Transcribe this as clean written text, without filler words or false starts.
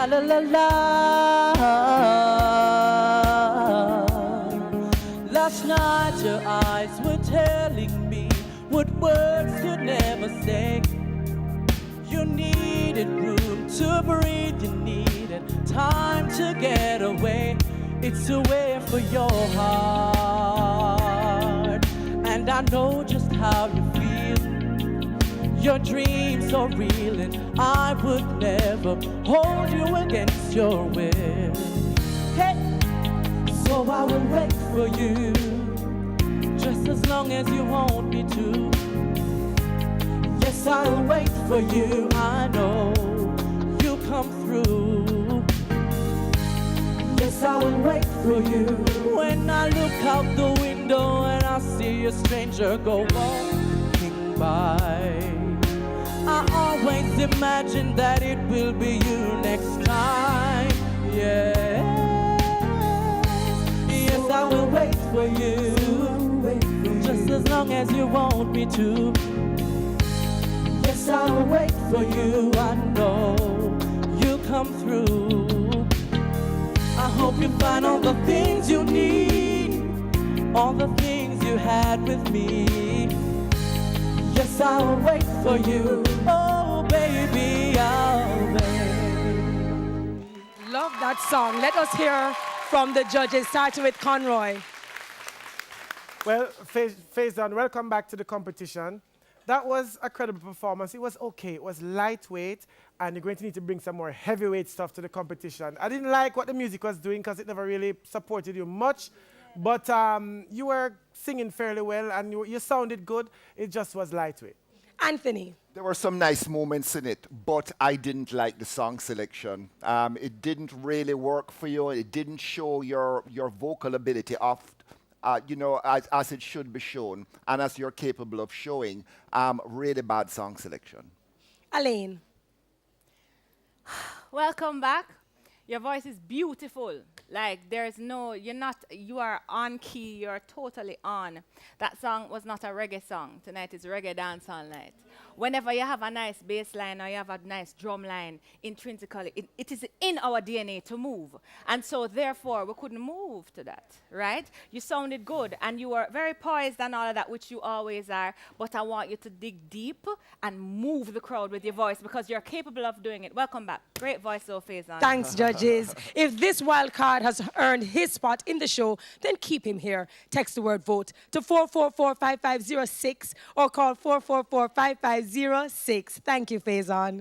la la la. Last night your eyes were telling me what words could never say. You needed room to breathe, you needed time to get away. It's a way for your heart, and I know just how you feel. Your dreams are real, and I would never hold you against your will. Hey, so I will wait for you, just as long as you want me to. Yes, I'll wait for you, I know you'll come through. Yes, I will wait for you. When I look out the window and I see a stranger go walking by, I always imagine that it will be you next time. Yes, yes, I will wait for you, just as long as you want me to. Yes, I'll wait for you, I know you'll come through. I hope you find all the things you need, all the things you had with me. Yes, I'll wait for you. Oh, baby, I'll wait. Love that song. Let us hear from the judges, starting with Conroy. Well, Faizon, welcome back to the competition. That was a credible performance. It was okay. It was lightweight, and you're going to need to bring some more heavyweight stuff to the competition. I didn't like what the music was doing because it never really supported you much, but you were singing fairly well, and you sounded good. It just was lightweight. Anthony. There were some nice moments in it, but I didn't like the song selection. It didn't really work for you. It didn't show your vocal ability off, you know, as it should be shown, and as you're capable of showing. Really bad song selection. Elaine. Welcome back. Your voice is beautiful. Like, there's no, you are on key, you're totally on. That song was not a reggae song. Tonight is reggae dancehall night. Whenever you have a nice bass line or you have a nice drum line, intrinsically, it is in our DNA to move. And so, therefore, we couldn't move to that, right? You sounded good, and you were very poised and all of that, which you always are, but I want you to dig deep and move the crowd with your voice because you're capable of doing it. Welcome back. Great voice, though, Faizon. Thanks, judges. If this wild card has earned his spot in the show, then keep him here. Text the word VOTE to 444-5506 or call 444-5506. Thank you, Faizon.